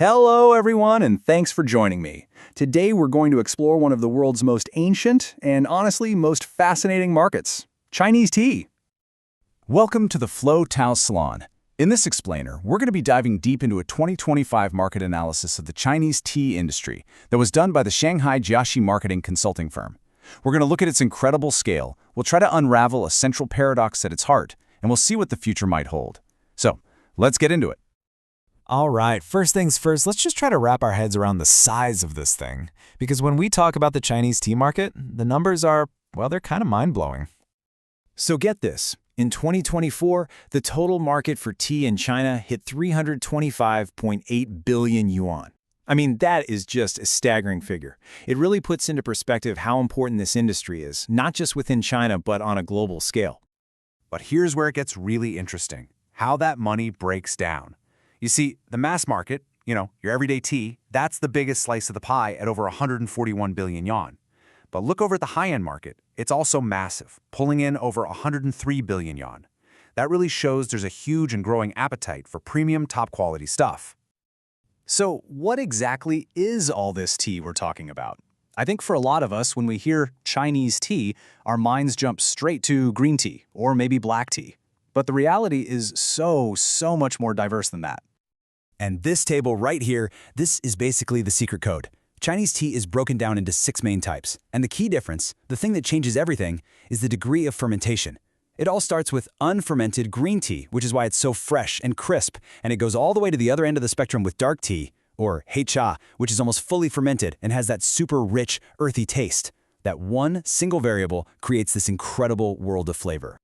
Hello, everyone, and thanks for joining me. Today, we're going to explore one of the world's most ancient and, honestly, most fascinating markets, Chinese tea. Welcome to the Flow Tao Salon. In this explainer, we're going to be diving deep into a 2025 market analysis of the Chinese tea industry that was done by the Shanghai Jiaxi marketing consulting firm. We're going to look at its incredible scale, we'll try to unravel a central paradox at its heart, and we'll see what the future might hold. So, let's get into it. All right, first things first, let's just try to wrap our heads around the size of this thing. Because when we talk about the Chinese tea market, the numbers are, well, they're kind of mind-blowing. So get this. In 2024, the total market for tea in China hit 325.8 billion yuan. I mean, that is just a staggering figure. It really puts into perspective how important this industry is, not just within China, but on a global scale. But here's where it gets really interesting, how that money breaks down. You see, the mass market, your everyday tea, that's the biggest slice of the pie at over 141 billion yuan. But look over at the high-end market. It's also massive, pulling in over 103 billion yuan. That really shows there's a huge and growing appetite for premium, top-quality stuff. So what exactly is all this tea we're talking about? I think for a lot of us, when we hear Chinese tea, our minds jump straight to green tea or maybe black tea. But the reality is so much more diverse than that. And this table right here, this is basically the secret code. Chinese tea is broken down into 6 main types. And the key difference, the thing that changes everything, is the degree of fermentation. It all starts with unfermented green tea, which is why it's so fresh and crisp, and it goes all the way to the other end of the spectrum with dark tea, or heicha, which is almost fully fermented and has that super rich, earthy taste. That one single variable creates this incredible world of flavor.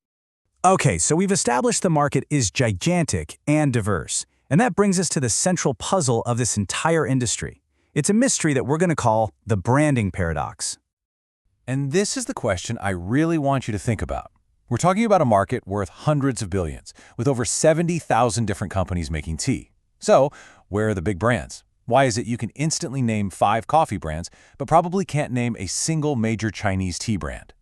Okay, so we've established the market is gigantic and diverse. And that brings us to the central puzzle of this entire industry. It's a mystery that we're going to call the branding paradox. And this is the question I really want you to think about. We're talking about a market worth hundreds of billions, with over 70,000 different companies making tea. So, where are the big brands? Why is it you can instantly name 5 coffee brands, but probably can't name a single major Chinese tea brand?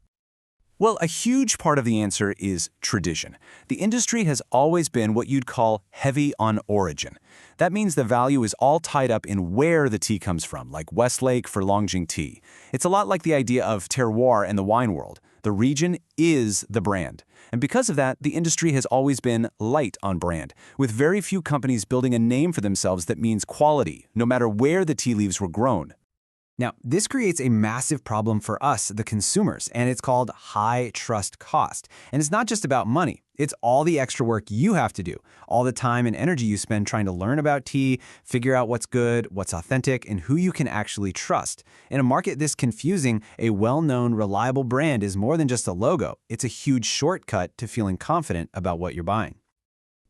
Well, a huge part of the answer is tradition. The industry has always been what you'd call heavy on origin. That means the value is all tied up in where the tea comes from, like Westlake for Longjing tea. It's a lot like the idea of terroir in the wine world. The region is the brand. And because of that, the industry has always been light on brand, with very few companies building a name for themselves that means quality, no matter where the tea leaves were grown. Now, this creates a massive problem for us, the consumers, and it's called high trust cost. And it's not just about money. It's all the extra work you have to do, all the time and energy you spend trying to learn about tea, figure out what's good, what's authentic, and who you can actually trust. In a market this confusing, a well-known, reliable brand is more than just a logo. It's a huge shortcut to feeling confident about what you're buying.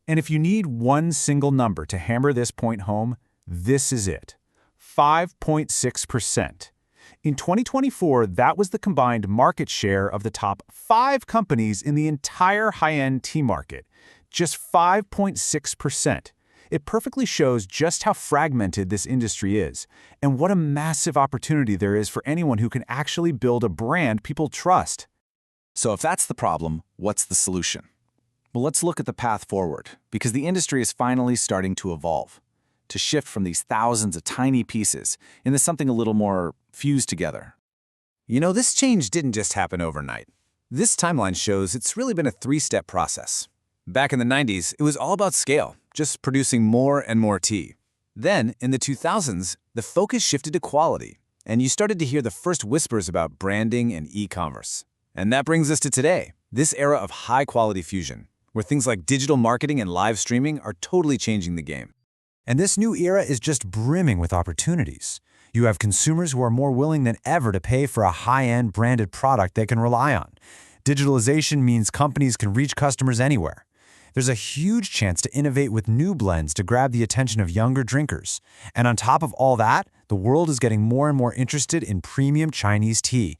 And if you need one single number to hammer this point home, this is it. 5.6%. In 2024, that was the combined market share of the top 5 companies in the entire high-end tea market. Just 5.6%. It perfectly shows just how fragmented this industry is, and what a massive opportunity there is for anyone who can actually build a brand people trust. So if that's the problem, what's the solution? Well, let's look at the path forward, because the industry is finally starting to evolve, to shift from these thousands of tiny pieces into something a little more fused together. This change didn't just happen overnight. This timeline shows it's really been a 3-step process. Back in the 90s, it was all about scale, just producing more and more tea. Then, in the 2000s, the focus shifted to quality, and you started to hear the first whispers about branding and e-commerce. And that brings us to today, this era of high-quality fusion, where things like digital marketing and live streaming are totally changing the game. And this new era is just brimming with opportunities. You have consumers who are more willing than ever to pay for a high-end branded product they can rely on. Digitalization means companies can reach customers anywhere. There's a huge chance to innovate with new blends to grab the attention of younger drinkers. And on top of all that, the world is getting more and more interested in premium Chinese tea.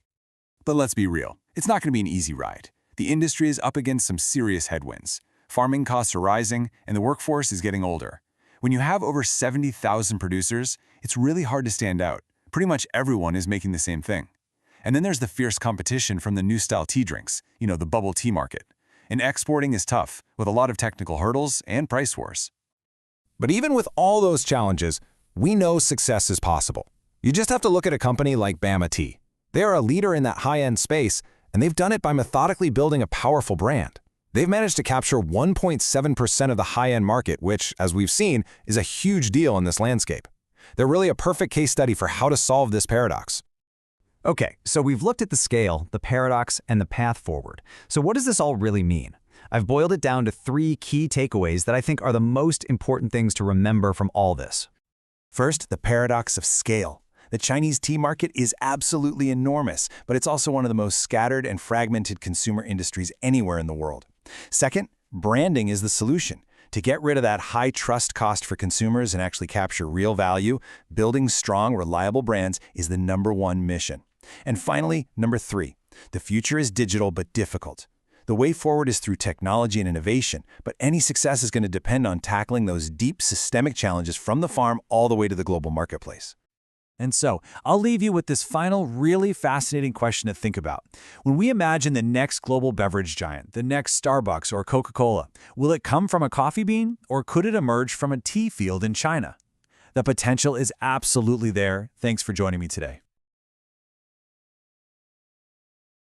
But let's be real, it's not going to be an easy ride. The industry is up against some serious headwinds. Farming costs are rising, and the workforce is getting older. When you have over 70,000 producers, it's really hard to stand out. Pretty much everyone is making the same thing. And then there's the fierce competition from the new style tea drinks, the bubble tea market. And exporting is tough, with a lot of technical hurdles and price wars. But even with all those challenges, We know success is possible. You just have to look at a company like Bama Tea. They are a leader in that high-end space, and they've done it by methodically building a powerful brand. They've managed to capture 1.7% of the high-end market, which, as we've seen, is a huge deal in this landscape. They're really a perfect case study for how to solve this paradox. Okay, so we've looked at the scale, the paradox, and the path forward. So what does this all really mean? I've boiled it down to 3 key takeaways that I think are the most important things to remember from all this. First, the paradox of scale. The Chinese tea market is absolutely enormous, but it's also one of the most scattered and fragmented consumer industries anywhere in the world. Second, branding is the solution. To get rid of that high trust cost for consumers and actually capture real value, building strong, reliable brands is the #1 mission. And finally, number 3, the future is digital but difficult. The way forward is through technology and innovation, but any success is going to depend on tackling those deep systemic challenges from the farm all the way to the global marketplace. And so, I'll leave you with this final, really fascinating question to think about. When we imagine the next global beverage giant, the next Starbucks or Coca-Cola, will it come from a coffee bean, or could it emerge from a tea field in China? The potential is absolutely there. Thanks for joining me today.